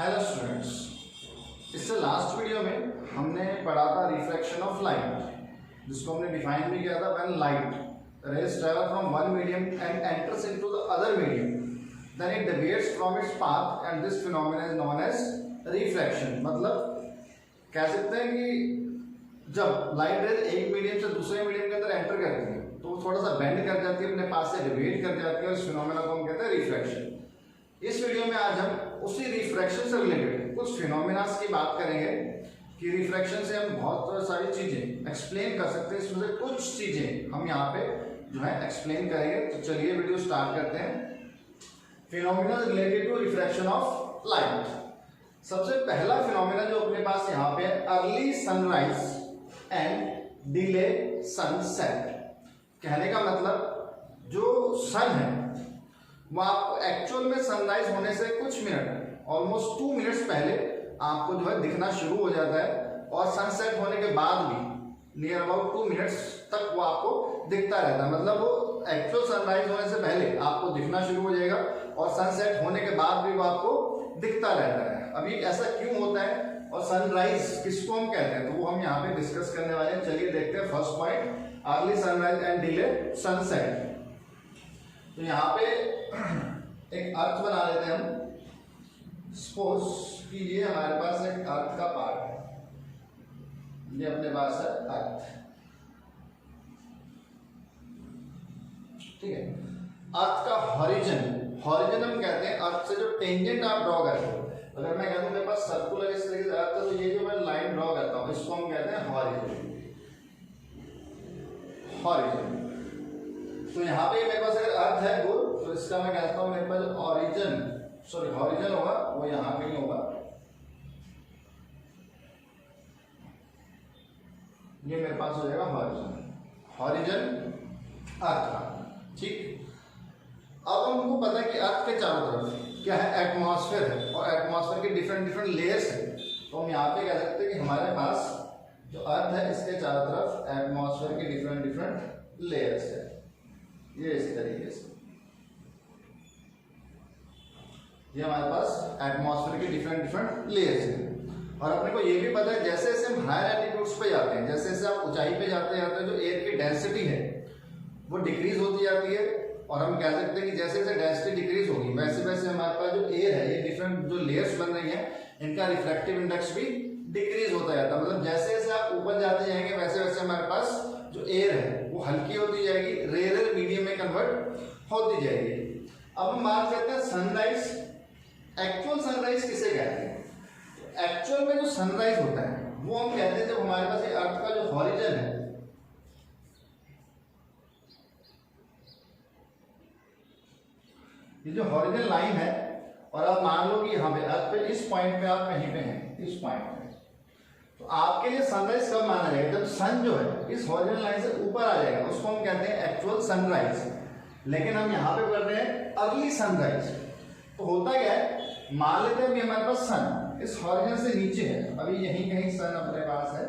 Hello students, इससे last video में हमने पढ़ा था रिफ्रैक्शन ऑफ लाइट, जिसको हमने डिफाइन भी किया था when light rays travel from one medium and enters into the other medium then it deviates from its path and this phenomena is known as refraction. मतलब कह सकते हैं कि जब लाइट रेज एक मीडियम से दूसरे मीडियम के अंदर एंटर करती है तो वो थोड़ा सा बेंड कर जाती है, अपने पास से डेविएट कर जाती है और इस फिनोमेना को हम कहते हैं रिफ्रैक्शन। इस वीडियो में आज हम उसी रिफ्रैक्शन से रिलेटेड कुछ फिनोमेनास की बात करेंगे कि रिफ्रैक्शन से हम बहुत सारी चीजें एक्सप्लेन कर सकते हैं। इसमें से कुछ चीजें हम यहाँ पे जो है एक्सप्लेन करेंगे। तो चलिए वीडियो स्टार्ट करते हैं। Phenomena related to refraction of light. सबसे पहला फिनोमेना जो अपने पास यहाँ पे है, early sunrise and delay sunset. कहने का मतलब जो सन है वो आपको एक्चुअल में सनराइज होने से कुछ मिनट ऑलमोस्ट 2 मिनट्स पहले आपको जो है दिखना शुरू हो जाता है और सनसेट होने के बाद भी नियर अबाउट 2 मिनट्स तक वो आपको दिखता रहता है। मतलब वो एक्चुअल सनराइज होने से पहले आपको दिखना शुरू हो जाएगा और सनसेट होने के बाद भी वो आपको दिखता रहता है। अभी ऐसा क्यों होता है और सनराइज किसको हम कहते हैं, तो वो हम यहाँ पे डिस्कस करने वाले हैं। चलिए देखते हैं first point, early sunrise and delay sunset. तो यहाँ पे एक अर्थ बना लेते हैं हम। सपोज कि ये हमारे पास एक अर्थ का पार्ट है, ये अपने पास है अर्थ, ठीक है। अर्थ का हॉरिजन, हॉरिजन हम कहते हैं अर्थ से जो टेंजेंट आप ड्रॉ करते हो। अगर मैं कहता हूं मेरे पास सर्कुलर इस तरीके से अर्थ है, तो ये जो मैं लाइन ड्रॉ करता हूं इसको हम कहते हैं हॉरिजन। हॉरिजन। तो यहाँ पे मेरे पास अगर अर्थ है गोल, तो इसका मैं कहता हूं मेरे पास ऑरिजिन, सॉरी हॉरिजन होगा वो यहाँ पे नहीं होगा, ये मेरे पास हो जाएगा हॉरिजन। हॉरिजन अर्थ का, ठीक। अब हमको पता है कि अर्थ के चारों तरफ क्या है, एटमॉस्फेयर है और एटमॉस्फेयर के डिफरेंट डिफरेंट लेयर्स है। तो हम यहाँ पे कह सकते हैं कि हमारे पास जो अर्थ है इसके चारों तरफ एटमॉस्फेयर के डिफरेंट डिफरेंट लेयर्स है। ये इस तरीके से ये हमारे पास एटमॉस्फेयर के डिफरेंट डिफरेंट लेयर्स हैं। और अपने को ये भी पता है जैसे जैसे हम हायर एल्टीट्यूड्स पे जाते हैं, जैसे जैसे आप ऊंचाई पे जाते हैं जो एयर की डेंसिटी है वो डिक्रीज होती जाती है। और हम कह सकते हैं कि जैसे जैसे डेंसिटी डिक्रीज होगी वैसे वैसे हमारे पास जो एयर है, ये डिफरेंट जो लेयर्स बन रही हैं, इनका रिफ्रैक्टिव इंडेक्स भी डिक्रीज होता जाता है। मतलब जैसे जैसे आप ऊपर जाते जाएंगे वैसे वैसे हमारे पास जो एयर है वो हल्की होती जाएगी, रेयर मीडियम में कन्वर्ट होती जाएगी। अब हम बात करते हैं सनराइज। एक्चुअल सनराइज किसे कहते हैं? एक्चुअल में जो सनराइज होता है वो हम कहते हैं जब हमारे पास ये अर्थ का जो हॉरिजन है, ये जो हॉरिजन लाइन है, और आप मान लो कि यहाँ पे अर्थ पे इस पॉइंट पे आप कहीं पे हैं, इस पॉइंट पे, तो आपके लिए सनराइज कब माना जाएगा? जब सन जो है इस हॉरिजन लाइन से ऊपर आ जाएगा, उसको हम कहते हैं एक्चुअल सनराइज। लेकिन हम यहाँ पे कर रहे हैं अर्ली सनराइज। तो होता क्या है, मान लेते हैं अभी हमारे पास सन इस हॉरिजन से नीचे है, अभी यहीं कहीं सन अपने पास है,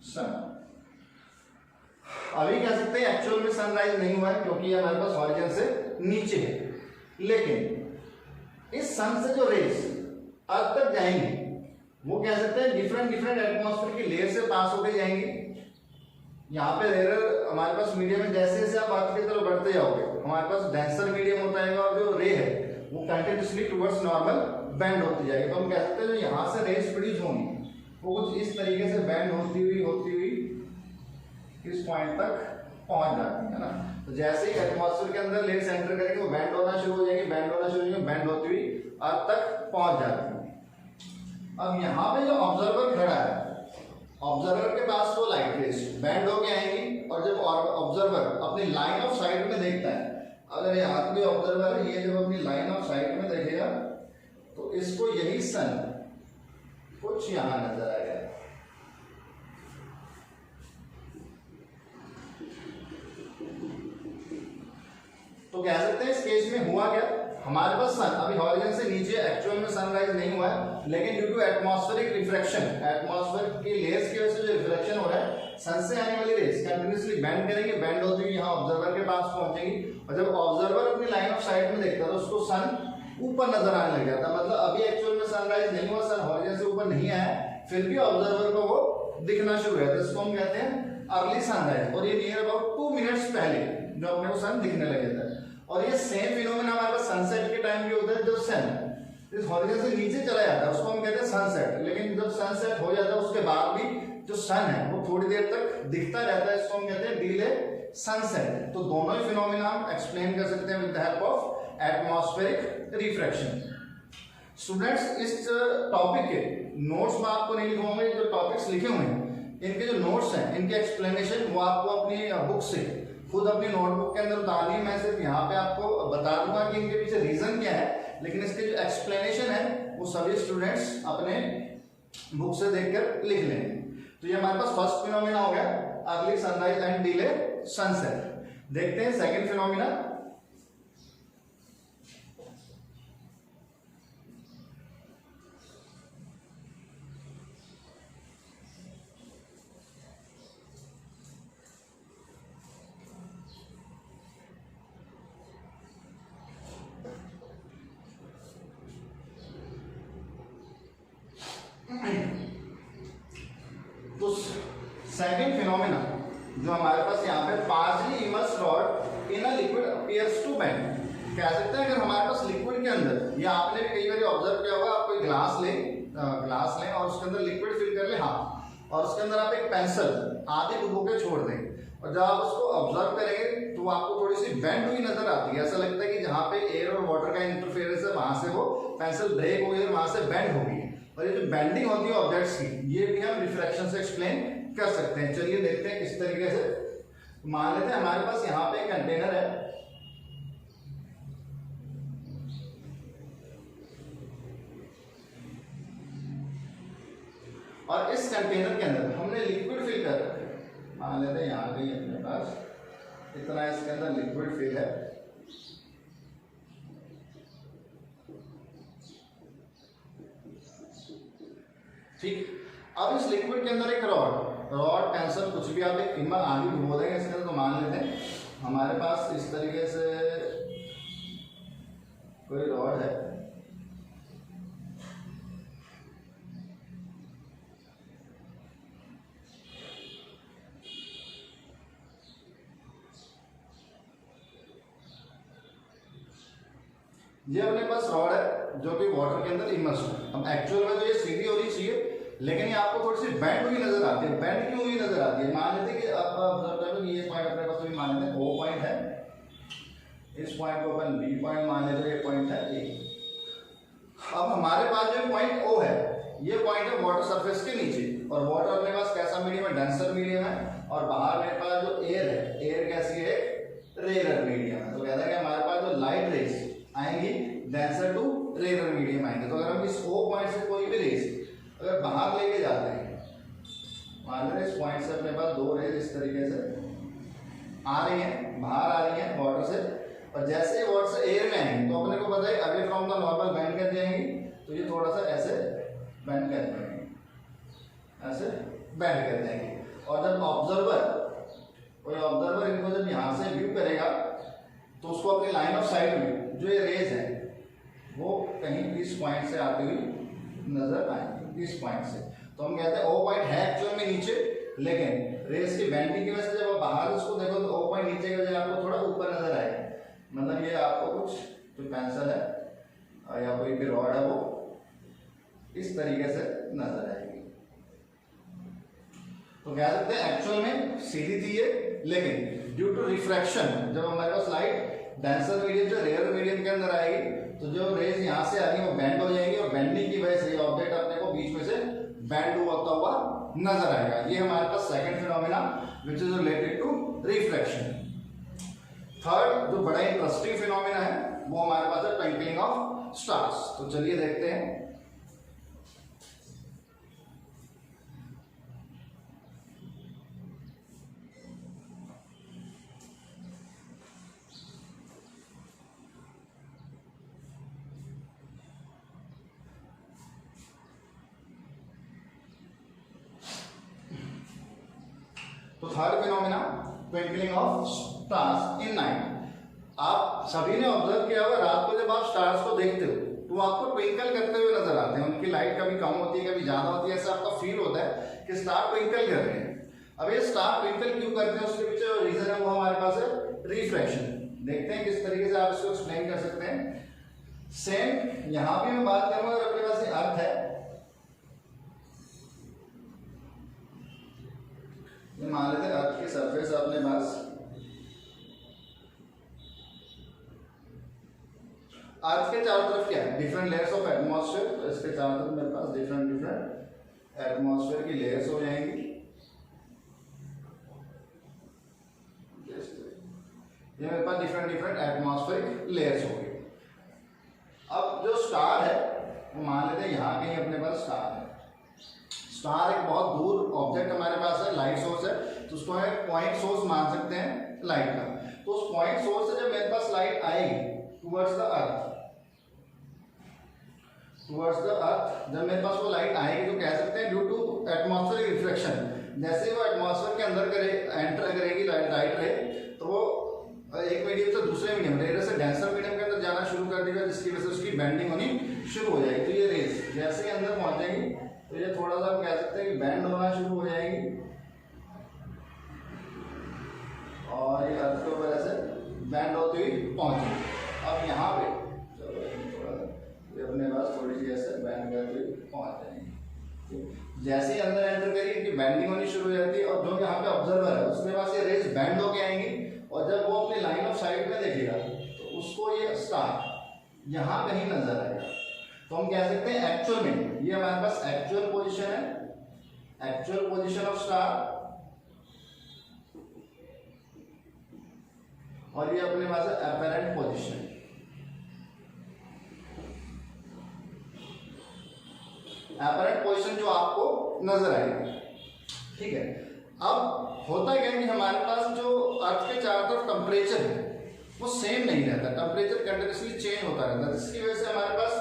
सन। अभी कह सकते हैं एक्चुअल में सनराइज नहीं हुआ है क्योंकि ये हमारे पास हॉरिजन से नीचे है। लेकिन इस सन से जो रेज अर्थ तक जाएंगे वो कह सकते हैं डिफरेंट डिफरेंट एटमॉस्फेयर की लेयर से पास होकर जाएंगे। यहाँ पे रेयर हमारे पास मीडियम में जैसे जैसे आप अर्थ की तरफ बढ़ते जाओगे हमारे पास डेंसर मीडियम होता है और जो रे है वो कंटिन्यूसली टुवर्ड्स नॉर्मल बेंड होती जाएगी। तो हम कह सकते हैं जो यहाँ से रेज प्रोड्यूस होंगी वो कुछ इस तरीके से बेंड होती हुई इस पॉइंट तक पहुंच जाती है ना। तो जैसे ही एटमॉस्फेयर के अंदर लेयर्स एंटर करेंगे वो बेंड होना शुरू हो जाएगी, बेंड होना शुरू हो जाएगी, बेंड होती हुई अर्थ तक पहुंच जाती है। अब यहाँ पे जो ऑब्जर्वर खड़ा है, ऑब्जर्वर के पास वो लाइट रेज बेंड होके आएंगी और जब ऑब्जर्वर अपनी लाइन ऑफ साइट में देखता है, अगर ये हाथ में ऑब्जर्वर है, ये जब अपनी लाइन ऑफ साइट में देखेगा तो इसको यही सन कुछ यहां नजर आएगा। तो कह सकते हैं इस केस में हुआ क्या, हमारे पास सन अभी हॉरिजन से नीचे एक्चुअल में सनराइज नहीं हुआ है, लेकिन due to atmospheric refraction, atmosphere की लेयर्स की वजह से जो रिफ्रैक्शन हो रहा है, सन से आने वाली रेज कंटिन्यूअसली बेंड करेंगे, बेंड होती हुई यहाँ ऑब्जर्वर के पास पहुंचेंगी, और जब ऑब्जर्वर अपनी लाइन ऑफ साइट में देखता है तो उसको सन ऊपर नजर आने लग जाता है। मतलब अभी एक्चुअल में सनराइज नहीं हुआ, सन हॉरिजन से ऊपर नहीं आया, फिर भी ऑब्जर्वर को वो दिखना शुरू है, तो इसको हम कहते हैं अर्ली सनराइज। और ये नियर अबाउट 2 मिनट्स पहले जो अपने को सन दिखने लग जाता है। और ये सेम फिनोमेना हमारे पास सनसेट के टाइम भी होता है, जब सन इस हॉरिजन से नीचे चला जाता है उसको हम कहते हैं सनसेट। लेकिन जब सनसेट हो जाता है उसके बाद भी जो सन है वो थोड़ी देर तक दिखता रहता है, इसको हम कहते हैं डिले सनसेट। तो दोनों ही फिनोमेना हम एक्सप्लेन कर सकते हैं with the help of atmospheric refraction. Students, इस टॉपिक के नोट्स में आपको नहीं लिखवाऊंगा, जो टॉपिक्स लिखे हुए हैं इनके जो नोट्स हैं, इनके एक्सप्लेनेशन वो आपको अपनी बुक से खुद अपनी नोटबुक के अंदर उतारनी है। मैं सिर्फ यहाँ पे आपको बता दूंगा कि इनके पीछे रीजन क्या है, लेकिन इसके जो एक्सप्लेनेशन है वो सभी स्टूडेंट्स अपने बुक से देखकर लिख लेंगे। तो ये हमारे पास फर्स्ट फिनोमिना हो गया, early sunrise and delay sunset. देखते हैं सेकंड फिनोमिना। तो सेकंड फिनोमेना जो हमारे पास यहाँ पे partially immersed rod in a liquid appears to bend, कह सकते हैं अगर हमारे पास लिक्विड के अंदर, ये आपने भी कई बार ऑब्जर्व किया होगा, आप कोई ग्लास लें और उसके अंदर लिक्विड फिल कर ले हाथ, और उसके अंदर आप एक पेंसिल आधी डुबो के छोड़ दें, और जब आप उसको ऑब्जर्व करेंगे तो आपको थोड़ी सी बेंड हुई नजर आती है। ऐसा लगता है कि जहाँ पे एयर और वाटर का इंटरफेरेंस है वहां से वो पेंसिल ब्रेक हो गई और वहां से बेंड हो गई। और ये जो बेंडिंग होती है ऑब्जेक्ट्स की, ये भी हम रिफ्रैक्शन से एक्सप्लेन कर सकते हैं। चलिए देखते हैं किस तरीके से। मान लेते हैं हमारे पास यहाँ पे एक कंटेनर है, और इस कंटेनर के अंदर हमने लिक्विड फिल कर रखा है। मान लेते हैं यहाँ पे अपने पास इतना इसके अंदर लिक्विड फिल है, ठीक। अब इस लिक्विड के अंदर एक रॉड पेंसिल कुछ भी आप एक टिम्बर आगे डुबो देंगे इसके अंदर। तो मान लेते हैं हमारे पास इस तरीके से कोई रॉड है, ये अपने पास रॉड है जो कि वाटर के अंदर इमर्स है। अब एक्चुअल में तो ये सीधी होनी चाहिए, लेकिन ये आपको थोड़ी सी बेंड हुई नजर आती है। बेंड क्यों हुई नजर आती है? मान लेते हैं कि आप ऑब्जर्व करें कि ये पॉइंट अपने पास भी मान लेते हैं O पॉइंट है, इस पॉइंट को अपन B पॉइंट मान लेते हैं, ये पॉइंट है A। अब हमारे पास जो पॉइंट O है, ये पॉइंट है वाटर सरफेस के नीचे, और वाटर अपने पास कैसा मीडियम है? डेंसर मीडियम है। और बाहर मेरे पास जो एयर है, एयर कैसी है? रेयर मीडियम है। तो कहता है कि हमारे पास जो लाइट रेज आएंगी डेंसर टू रेयर मीडियम आएंगे। तो अगर हम इस O पॉइंट से कोई भी रेज अगर बाहर लेके जाते हैं, मान लो इस पॉइंट से अपने पास दो रेज इस तरीके से आ रही हैं, बाहर आ रही हैं वाटर से, और जैसे ही वाटर से एयर में आएंगे तो अपने को पता है away from the normal bend कर जाएंगी। तो ये थोड़ा सा ऐसे बेंड कर जाएंगे, ऐसे बेंड कर जाएंगे। और जब कोई ऑब्जर्वर इनको जब यहाँ से व्यू करेगा तो उसको अपनी लाइन ऑफ साइट में जो ये रेज है वो कहीं इस पॉइंट से आती हुई नजर आएंगे, इस पॉइंट से। तो हम कहते हैं O पॉइंट है एक्चुअल में नीचे, लेकिन रेस की बेंडिंग की वजह से जब आप बाहर उसको देखो तो O पॉइंट नीचे की वजह आपको थोड़ा ऊपर नजर आएगा। मतलब ये आपको कुछ जो पेंसिल है या कोई भी रॉड है वो इस तरीके से नजर आएगी। तो कह सकते हैं एक्चुअल में सीधी थी ये, लेकिन ड्यू टू रिफ्रैक्शन जब हमारे पास लाइट डेंसर मीडियम से रेयर मीडियम के अंदर आएगी तो जो रेज यहाँ से आ रही है वो बेंड हो जाएंगी, और बेंडिंग की वजह से ये ऑब्जेक्ट अपने को बीच में से बेंड होता हुआ नजर आएगा। ये हमारे पास second phenomena which is related to refraction. Third जो बड़ा इंटरेस्टिंग फिनोमेना है वो हमारे पास है ट्विंकलिंग ऑफ स्टार्स। तो चलिए देखते हैं। Third phenomena, twinkling of stars in night. आप सभी ने ऑब्जर्व किया होगा रात को जब आप स्टार्स को देखते हो तो आपको ट्विंकल करते हुए नजर आते हैं, उनकी लाइट कभी कम होती है कभी ज्यादा होती है, ऐसा आपका फील होता है कि स्टार ट्विंकल कर रहे हैं। अब ये स्टार ट्विंकल क्यों करते हैं उसके पीछे जो रीजन है वो हमारे पास है रिफ्रैक्शन। देखते हैं किस तरीके से आप इसको एक्सप्लेन कर सकते हैं। सेम यहां भी मैं बात करूंगा, अगर अपने पास अर्थ है, मान लेते हैं अर्थ की सरफेस अपने पास, अर्थ के चारों तरफ क्या है, डिफरेंट लेयर्स ऑफ एटमॉस्फेयर। तो इसके चारों तरफ मेरे पास डिफरेंट एटमॉस्फेयर की लेयर्स हो जाएंगी। ये मेरे पास डिफरेंट एटमॉस्फेरिक लेयर्स हो गई। अब जो स्टार है वो मान लेते हैं यहाँ कहीं अपने पास स्टार है। स्टार एक बहुत दूर ऑब्जेक्ट हमारे पास है, लाइट सोर्स है, तो उसको हम पॉइंट सोर्स मान सकते हैं लाइट का। तो उस पॉइंट सोर्स से जब मेरे पास लाइट आएगी टुवर्ड्स द अर्थ, जब मेरे पास वो लाइट आएगी तो कह सकते हैं ड्यू टू एटमॉस्फेरिक रिफ्लेक्शन। जैसे वो एटमॉस्फेयर के अंदर एंटर करेगी लाइट रे, तो वो एक मीडियम से दूसरे मीडियम, रेयर से डेंसर मीडियम के अंदर जाना शुरू कर देगा, जिसकी वजह से उसकी बेंडिंग होनी शुरू हो जाएगी। तो ये रेज जैसे ही अंदर पहुंचेगी तो ये थोड़ा सा हम कह सकते हैं कि बेंड होना शुरू हो जाएगी और ये अर्थ के ऊपर ऐसे बेंड होती हुई पहुंचेगी। अब यहाँ पे ये अपने पास थोड़ी सी ऐसे बेंड करते हुए पहुंच जाएंगे। जैसे ही अंदर एंटर करिए इनकी बेंडिंग होनी शुरू हो जाती है और जो यहाँ पे ऑब्जर्वर है उसके पास ये रेज बेंड होके आएंगी और जब वो अपनी लाइन ऑफ साइट में देखेगा तो उसको ये स्टार यहाँ कहीं नजर आएगा। तो हम कह सकते हैं एक्चुअल में ये हमारे पास एक्चुअल पोजीशन है, एक्चुअल पोजीशन ऑफ स्टार, और ये अपने पास है अपैरेंट पोजीशन। अपैरेंट पोजीशन जो आपको नजर आएगी, ठीक है। अब होता क्या है कि हमारे पास जो अर्थ के चारों तरफ टेम्परेचर है वो सेम नहीं रहता, टेम्परेचर कंटिन्यूसली चेंज होता रहता है, जिसकी वजह से हमारे पास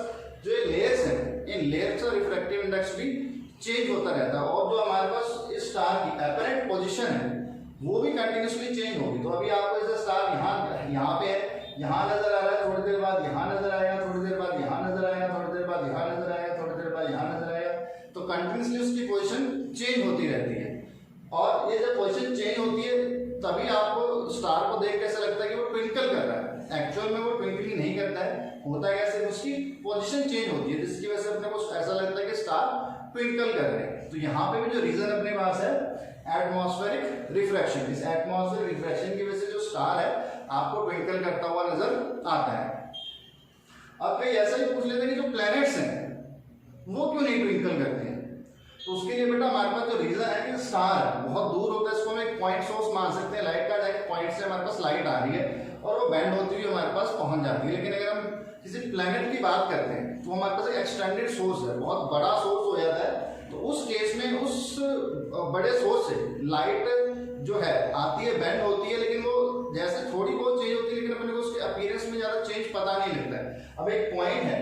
जो ये लेयर्स हैं, इन लेयर्स का रिफ्रैक्टिव इंडेक्स भी चेंज होता रहता है और जो हमारे पास इस स्टार की अपैरेंट पोजीशन है वो भी कंटिन्यूसली चेंज होगी। तो अभी आपको जैसे स्टार यहाँ पे है, यहाँ नजर आ रहा है, थोड़ी देर बाद यहाँ नजर आएगा, थोड़ी देर बाद यहाँ नजर आएगा, थोड़ी देर बाद यहाँ नजर आएगा, थोड़ी देर बाद यहाँ नजर आएगा। तो कंटिन्यूसली उसकी पोजीशन चेंज होती रहती है और ये जब पोजीशन चेंज होती है तभी आपको स्टार को देख कैसा लगता है कि वो ट्विंकल कर रहा है। एक्चुअल में वो ट्विंकलिंग नहीं करता है, होता है सिर्फ उसकी पोजीशन चेंज होती है, जिसकी वजह से अपने को ऐसा लगता है कि स्टार ट्विंकल कर रहे हैं। तो यहाँ पे भी जो रीजन अपने पास है एटमॉस्फेरिक रिफ्रैक्शन, इस एटमॉस्फेरिक रिफ्रैक्शन की वजह से जो स्टार है आपको ट्विंकल करता हुआ नजर आता है। अब कहीं ऐसा ही पूछ लेते हैं कि जो प्लैनेट्स हैं वो क्यों नहीं ट्विंकल करते हैं, तो उसके लिए बेटा हमारे पास जो रीजन है कि स्टार बहुत दूर होता है, इसको हम एक पॉइंट सोर्स मान सकते हैं लाइट का, जाके पॉइंट से हमारे पास लाइट आ रही है और वो बेंड होती हुई हमारे पास पहुंच जाती है। लेकिन अगर हम किसी प्लैनेट की बात करते हैं तो हमारे पास एक एक्सटेंडेड सोर्स है, बहुत बड़ा सोर्स हो जाता है, तो उस केस में उस बड़े सोर्स से लाइट जो है आती है, बेंड होती है, लेकिन वो जैसे थोड़ी बहुत चेंज होती है लेकिन अपने को उसके अपीयरेंस में ज्यादा चेंज पता नहीं लगता है। अब एक पॉइंट है,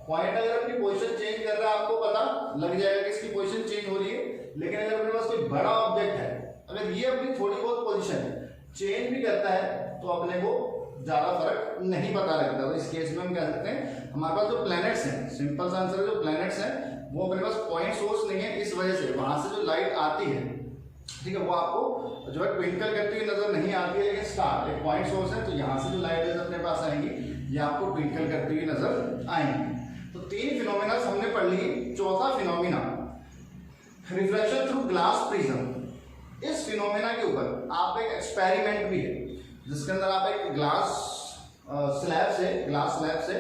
पॉइंट अगर अपनी पोजीशन चेंज कर रहा है आपको पता लग जाएगा कि इसकी पोजीशन चेंज हो रही है। लेकिन अगर अपने पास कोई बड़ा ऑब्जेक्ट है, अगर ये अपनी थोड़ी बहुत पोजीशन चेंज भी करता है तो अपने को ज्यादा फर्क नहीं पता लगता। तो इस केस में हम कह सकते हैं हमारे पास जो प्लैनेट्स हैं, सिंपल सा आंसर है, जो प्लैनेट्स हैं वो अपने पास पॉइंट सोर्स नहीं है, इस वजह से वहां से जो लाइट आती है, ठीक है, वो आपको जो है ट्विंकल करती हुई नजर नहीं आती है। लेकिन स्टार एक पॉइंट सोर्स है तो यहाँ से जो लाइट अपने पास आएंगी ये आपको ट्विंकल करती हुई नजर आएंगी। तो 3 फिनोमेना हमने पढ़ ली। चौथा phenomena reflection through glass prism. इस फिनोमेना के ऊपर आप एक एक्सपेरिमेंट भी है जिसके अंदर आप एक ग्लास स्लैब से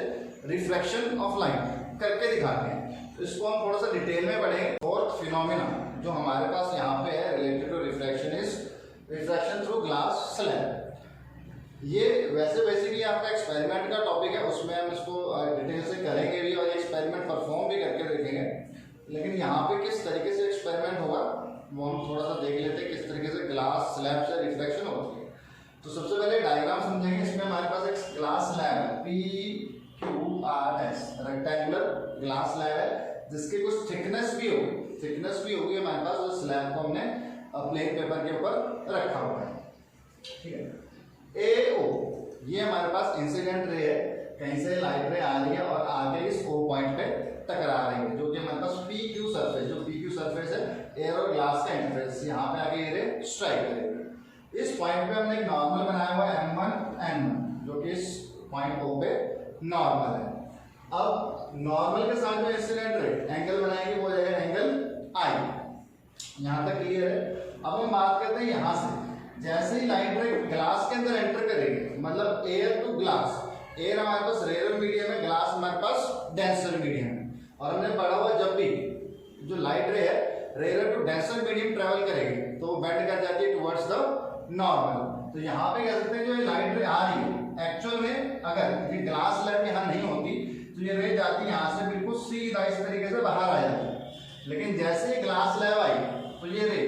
रिफ्लेक्शन ऑफ लाइट करके दिखाते हैं। तो इसको हम थोड़ा सा डिटेल में पढ़ेंगे। फोर्थ फिनोमेना जो हमारे पास यहाँ पे है related to reflection is reflection through glass slab. ये वैसे बेसिकली आपका एक्सपेरिमेंट का टॉपिक है, उसमें हम इसको डिटेल से करेंगे भी और एक्सपेरिमेंट परफॉर्म भी करके देखेंगे। लेकिन यहाँ पे किस तरीके से एक्सपेरिमेंट होगा वो हम थोड़ा सा देख लेते हैं, किस तरीके से ग्लास स्लैब से रिफ्लेक्शन होती है। तो सबसे पहले डायग्राम समझेंगे। इसमें हमारे पास एक ग्लास स्लैब है, PQRS रेक्टेंगुलर ग्लास स्लैब है, जिसकी कुछ थिकनेस भी होगी हमारे पास। उस स्लैब को हमने प्लेन पेपर के ऊपर रखा हुआ है, ठीक है। AO ये हमारे पास इंसिडेंट रे है, कहीं से लाइट रे आ रही है और आगे इस O पॉइंट पे टकरा रही है, जो कि हमारे पास PQ सरफेस, जो PQ सरफेस है एयर और ग्लास का इंटरफेस, यहाँ पे आगे ये रे स्ट्राइक करेगी। इस पॉइंट पे हमने एक नॉर्मल बनाया हुआ है M1 N1, जो कि इस पॉइंट O पे नॉर्मल है। अब नॉर्मल के साथ जो इंसिडेंट रे एंगल बनाएंगे वो हो जाएगा एंगल I। यहाँ तक क्लियर है। अब हम बात करते हैं यहाँ से, जैसे ही लाइट रे ग्लास के अंदर एंटर करेगी, मतलब एयर टू ग्लास, एयर हमारे पास रेयर मीडियम है, ग्लास हमारे पास डेंसर मीडियम है, और हमने पढ़ा हुआ जब भी जो लाइट रे है rare to denser medium travel करेगी तो वो बेंड कर जाती है टुवर्ड्स द नॉर्मल। तो यहाँ पे कह सकते हैं जो लाइट रे आ रही है, एक्चुअल में अगर ये ग्लास लैब यहाँ नहीं होती तो ये रे जाती यहाँ से बिल्कुल सीधा इस तरीके से बाहर आ जाती है, लेकिन जैसे ही ग्लास लैब आई तो ये रे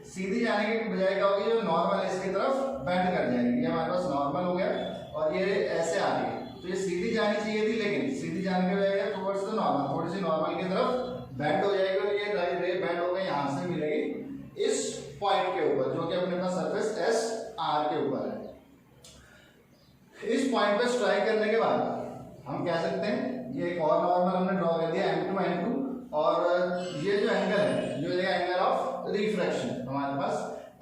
सीधी जाने की बजाय क्या होगी, जो नॉर्मल इसकी तरफ बेंड कर जाएगी। ये हमारे पास नॉर्मल हो गया और ये ऐसे आ रही है, तो ये सीधी जानी चाहिए थी, लेकिन सीधी जाने के बजाय टुवर्ड्स द नॉर्मल, थोड़ी सी नॉर्मल की तरफ बेंड हो जाएगी और ये रे बेंड होकर यहाँ से मिलेगी इस पॉइंट के ऊपर, जो कि अपने पास सरफेस SR के ऊपर है। इस पॉइंट पे स्ट्राइक करने के बाद हम कह सकते हैं ये एक और नॉर्मल हमने ड्रॉ कर दिया M2 N2, और ये जो एंगल है जो एंगल ऑफ रिफ्रैक्शन हमारे पास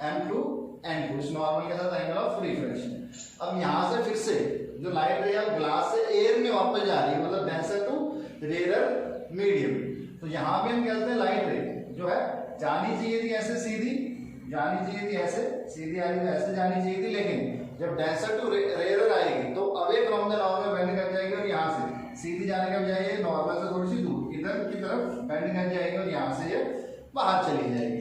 M2 N2, इस नॉर्मल के साथ एंगल ऑफ रिफ्रैक्शन। अब यहाँ से फिर से जो लाइट रे है ग्लास से एयर में वापस जा रही है, मतलब डेंसर टू रेयर मीडियम। तो यहाँ भी हम कहते हैं लाइट रे जो है जानी चाहिए थी ऐसे सीधी, जानी चाहिए थी ऐसे सीधी, आ रही तो ऐसे जानी चाहिए थी, लेकिन जब डेंसर टू रेयर आएगी तो away from the normal bend कर जाएगी और यहाँ से सीधी जाने का बजाय ये नॉर्मल से थोड़ी सी दूर इधर की तरफ बेंड कर जाएगी और यहाँ से ये बाहर चली जाएगी।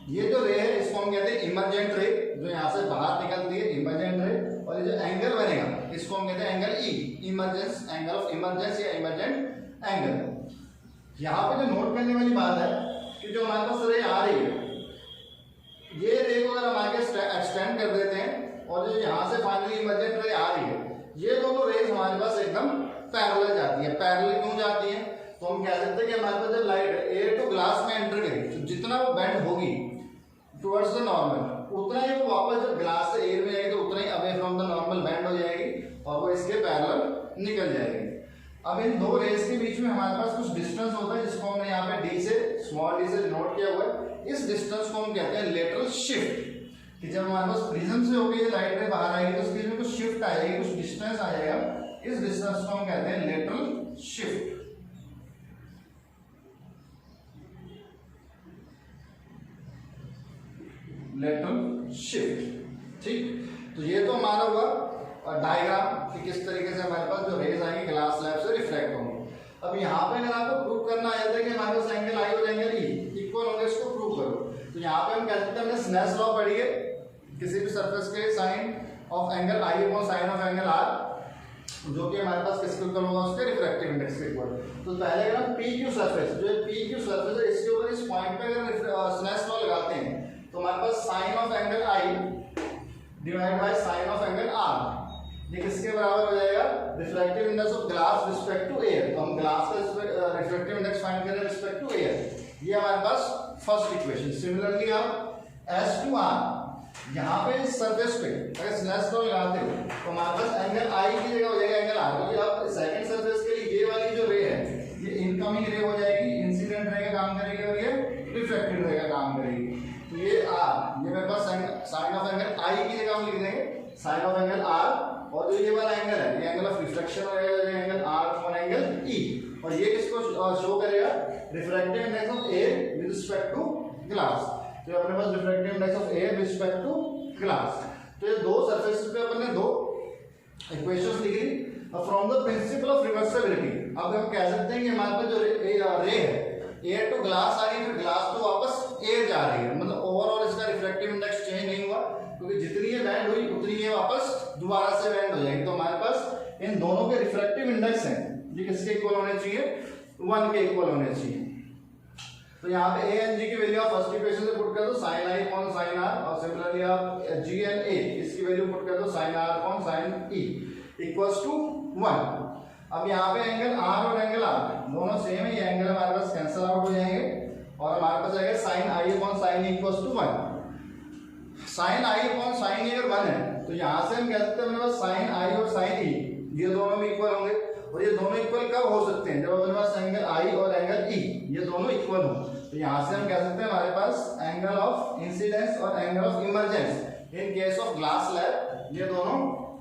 ये जो रे है इसको हम कहते हैं इमर्जेंट रे, जो यहाँ से बाहर निकलती है इमर्जेंट रे, और ये जो एंगल बनेगा इसको हम कहते हैं angle E, emergence, angle of emergence या इमर्जेंट एंगल। यहाँ पे जो नोट करने वाली बात है कि जो हमारे पास रे आ रही है, ये रे को अगर हम आगे एक्सटेंड कर देते हैं और जो यहाँ से फाइनली इमर्जेंट रे आ रही है, ये दोनों रेज हमारे पास एकदम पैरेलल जाती है। पैरेलल क्यों जाती है, तो हम कह सकते हैं कि हमारे पास जब लाइट एयर टू ग्लास में एंटर करेगी तो जितना वो बेंड होगी टुवर्ड्स द नॉर्मल, उतना ही वो वापस जब ग्लास से एयर में जाएगी तो उतना ही away from the normal bend हो जाएगी और वो इसके पैरेलल निकल जाएगी। अब इन दो रेज के बीच में हमारे पास कुछ डिस्टेंस होता है जिसको हमने यहाँ पे डी से, स्मॉल डी से डिनोट किया हुआ है। इस डिस्टेंस को हम कहते हैं लेटरल शिफ्ट, कि जब हमारे पास प्रिज्म से होगी लाइट रे बाहर आएगी तो उसके बीच में कुछ शिफ्ट आ जाएगी, कुछ डिस्टेंस आ जाएगा, इस डिस्टेंस को हम कहते हैं लेटरल शिफ्ट। लेटरल शिफ्ट, ठीक। तो ये तो हमारा हुआ डायग्राम कि किस तरीके से हमारे पास जो रेज आएंगे ग्लास स्लैब से रिफ्लेक्ट होंगे। अब यहाँ पे अगर आपको प्रूव करना आ जाता है कि हमारे पास एंगल आई और एंगल ई इक्वल होंगे, इसको प्रूव करो, तो यहाँ पे हम कह सकते हैं हमने स्नेल्स लॉ पढ़ी है, किसी भी सरफेस के sine of angle i upon sine of angle r, जो कि हमारे पास किसके इक्वल होगा, उसके रिफ्रैक्टिव इंडेक्स के इक्वल। तो पहले अगर हम PQ सरफेस, जो PQ सरफेस है इसके ऊपर इस पॉइंट पे अगर स्नेल्स लॉ लगाते हैं तो हमारे पास sine of angle I divide by sine of angle R, ये किसके बराबर हो जाएगा, refractive index of glass respect to air. तो हम ग्लास का रिफ्रैक्टिव इंडेक्स फाइंड करें रिस्पेक्ट टू एयर, ये हमारे पास फर्स्ट इक्वेशन। सिमिलरली आप S2R यहाँ पे इस सरफेस पे अगर स्नेल्स लॉ लगाते हो तो हमारे पास एंगल आई की जगह हो जाएगा एंगल आर, क्योंकि अब सेकंड सरफेस के लिए ये वाली जो रे है ये इनकमिंग रे हो जाएगी, इंसिडेंट रे का काम करेगी और ये रिफ्लेक्टेड रे का काम करेगी। तो ये आर, ये मेरे पास साइन ऑफ एंगल आई की जगह हम लिख देंगे साइन ऑफ एंगल आर, और जो ये वाला एंगल है ये एंगल ऑफ रिफ्लेक्शन हो जाएगा angle R upon angle E, और ये किसको शो करेगा, refractive index of A with respect to glass. तो अपने पास refractive index of A with respect to glass. तो ये दो सरफेसेस पे अपन ने दो इक्वेशंस लिखी from the principle of reversibility. अब हम कह सकते हैं कि हमारे पास जो रे है एयर टू ग्लास आ रही है, फिर ग्लास टू वापस एयर जा रही है, मतलब ओवरऑल इसका रिफ्रैक्टिव इंडेक्स चेंज नहीं हुआ, क्योंकि जितनी ये बैंड हुई उतनी ये वापस दोबारा से बैंड हो जाएगी। तो हमारे पास इन दोनों के रिफ्रैक्टिव इंडेक्स हैं, ये किसके इक्वल होने चाहिए, 1 के इक्वल होने चाहिए। तो यहाँ पे ए एंड जी की वैल्यू आप फर्स्ट इक्वेशन से पुट कर दो साइन आई अपॉन साइन आर, और सिमिलरली आप जी एंड ए इसकी वैल्यू पुट कर दो sine r upon sine E equals to 1। अब यहाँ पे एंगल आर और एंगल आर दोनों सेम है, ये एंगल हमारे पास कैंसिल आउट हो जाएंगे और हमारे पास आएगा sine I upon sine E equals to 1। Sine I upon sine E अगर 1 है तो यहाँ से हम कह सकते हैं मेरे पास साइन आई और साइन ई ये दोनों में इक्वल होंगे, और ये दोनों इक्वल कब हो सकते हैं, जब अपने पास एंगल आई और एंगल ई ये दोनों इक्वल हो। तो यहाँ से हम कह सकते हैं हमारे पास एंगल ऑफ इंसिडेंस और angle of emergence in case of glass slab ये दोनों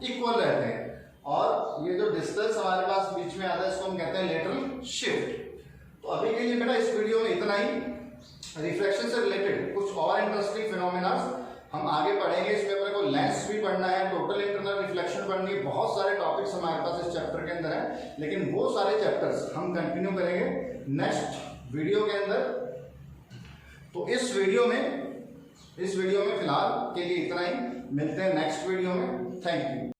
इक्वल रहते हैं, और ये जो डिस्टेंस हमारे पास बीच में आता है इसको हम कहते हैं लेटरल शिफ्ट। तो अभी के लिए बेटा इस वीडियो में इतना ही। रिफ्लेक्शन से रिलेटेड कुछ और इंटरेस्टिंग फिनोमेना हम आगे पढ़ेंगे। इसमें अपने को लेंस भी पढ़ना है, टोटल इंटरनल रिफ्लेक्शन पढ़नी है, बहुत सारे टॉपिक्स हमारे पास इस चैप्टर के अंदर है, लेकिन वो सारे चैप्टर्स हम कंटिन्यू करेंगे नेक्स्ट वीडियो के अंदर। तो इस वीडियो में फिलहाल के लिए इतना ही, मिलते हैं नेक्स्ट वीडियो में। Thank you.